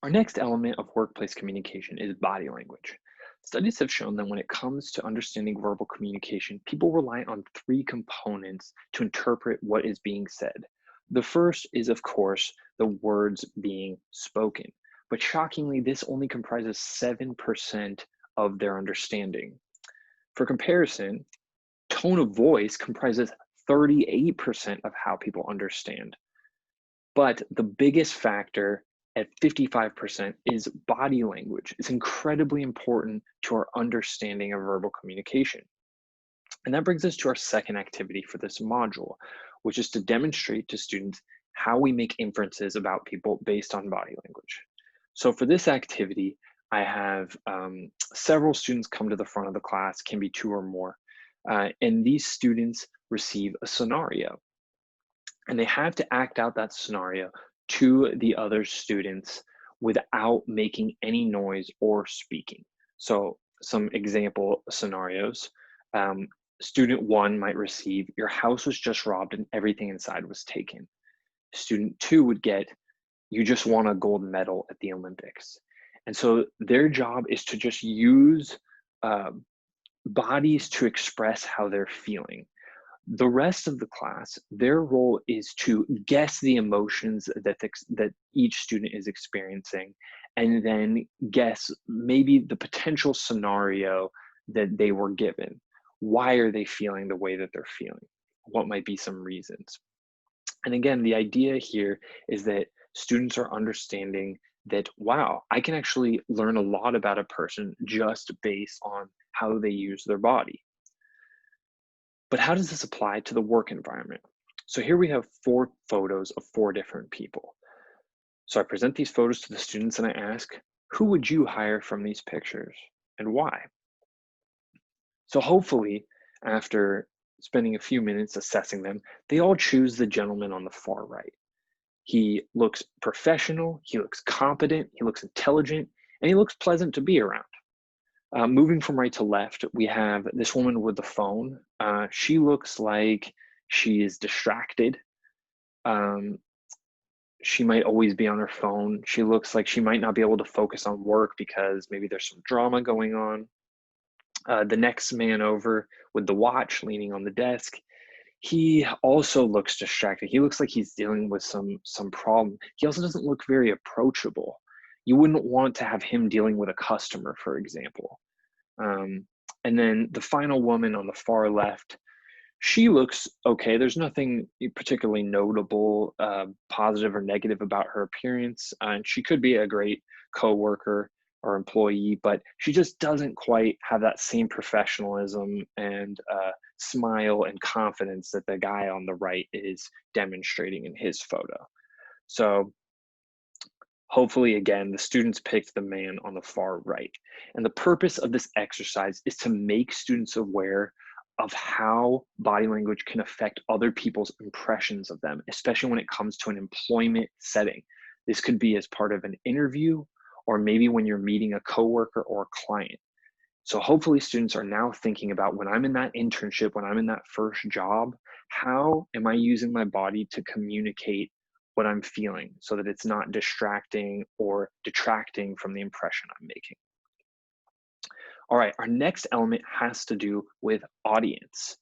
Our next element of workplace communication is body language. Studies have shown that when it comes to understanding verbal communication, people rely on three components to interpret what is being said. The first is, of course, the words being spoken. But shockingly, this only comprises 7% of their understanding. For comparison, tone of voice comprises 38% of how people understand. But the biggest factor at 55% is body language. It's incredibly important to our understanding of verbal communication. And that brings us to our second activity for this module, which is to demonstrate to students how we make inferences about people based on body language. So for this activity, I have several students come to the front of the class, can be two or more, and these students receive a scenario and they have to act out that scenario to the other students without making any noise or speaking. So some example scenarios. Um, Student one might receive, your house was just robbed and everything inside was taken. Student two would get, you just won a gold medal at the Olympics. And so their job is to just use uh, bodies to express how they're feeling. The rest of the class, their role is to guess the emotions that each student is experiencing, and then guess maybe the potential scenario that they were given. Why are they feeling the way that they're feeling? What might be some reasons? And again, the idea here is that students are understanding that, wow, I can actually learn a lot about a person just based on how they use their body. But how does this apply to the work environment? So here we have four photos of four different people. So I present these photos to the students and I ask, who would you hire from these pictures and why? So hopefully, after spending a few minutes assessing them, they all choose the gentleman on the far right. He looks professional, he looks competent, he looks intelligent, and he looks pleasant to be around. Moving from right to left, we have this woman with the phone. She looks like she is distracted. Um, she might always be on her phone. She looks like she might not be able to focus on work because maybe there's some drama going on. The next man over with the watch leaning on the desk, he also looks distracted. He looks like he's dealing with some problem. He also doesn't look very approachable. You wouldn't want to have him dealing with a customer, for example. Um, and then the final woman on the far left, she looks okay. There's nothing particularly notable, positive or negative about her appearance. And she could be a great coworker or employee, but she just doesn't quite have that same professionalism and smile and confidence that the guy on the right is demonstrating in his photo. So hopefully, again, the students picked the man on the far right. And the purpose of this exercise is to make students aware of how body language can affect other people's impressions of them, especially when it comes to an employment setting. This could be as part of an interview, or maybe when you're meeting a coworker or a client. So hopefully students are now thinking about, when I'm in that internship, when I'm in that first job, how am I using my body to communicate what I'm feeling so that it's not distracting or detracting from the impression I'm making. All right, our next element has to do with audience.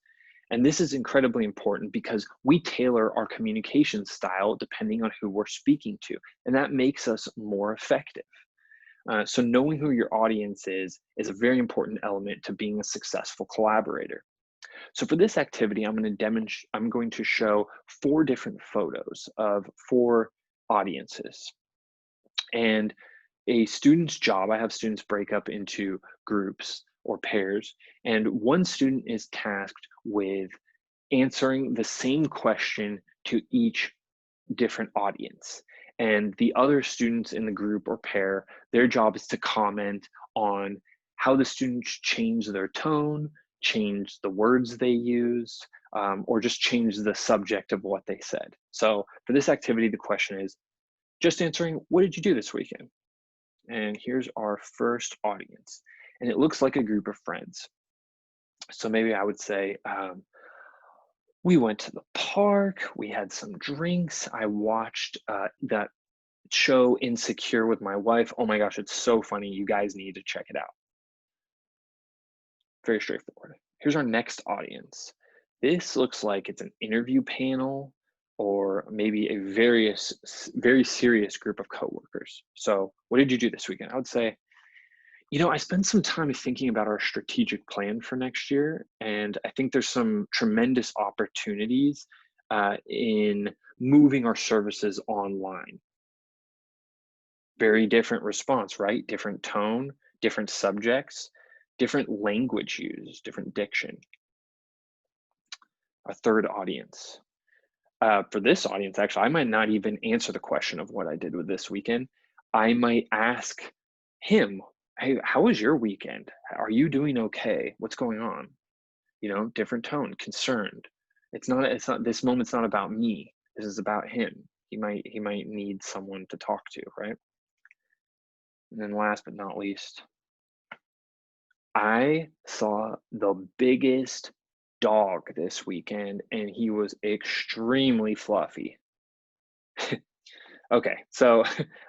And this is incredibly important because we tailor our communication style depending on who we're speaking to, and that makes us more effective. So knowing who your audience is a very important element to being a successful collaborator. So for this activity, I'm going to show four different photos of four audiences. And a student's job, I have students break up into groups or pairs, and one student is tasked with answering the same question to each different audience. And the other students in the group or pair, their job is to comment on how the students change their tone, change the words they used, or just change the subject of what they said. So for this activity, the question is just answering, what did you do this weekend? And here's our first audience. And it looks like a group of friends. So maybe I would say, we went to the park, we had some drinks, I watched that show insecure with my wife. Oh my gosh, it's so funny. You guys need to check it out. Very straightforward. Here's our next audience. This looks like it's an interview panel or maybe a very serious group of coworkers. So what did you do this weekend? I would say, I spent some time thinking about our strategic plan for next year, and I think there's some tremendous opportunities in moving our services online. Very different response, right? Different tone, different subjects, different language used, different diction. A third audience. For this audience, actually, I might not even answer the question of what I did with this weekend. I might ask him, hey, how was your weekend? Are you doing okay? What's going on? Different tone, concerned. It's not this moment's not about me. This is about him. He might need someone to talk to, right? And then last but not least, I saw the biggest dog this weekend and he was extremely fluffy. Okay, so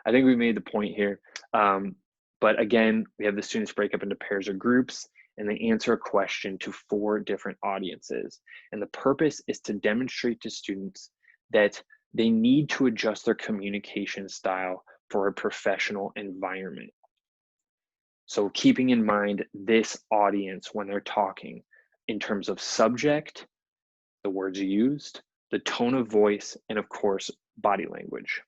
I think we made the point here. But again, we have the students break up into pairs or groups and they answer a question to 4 different audiences. And the purpose is to demonstrate to students that they need to adjust their communication style for a professional environment. So keeping in mind this audience when they're talking in terms of subject, the words used, the tone of voice, and of course, body language.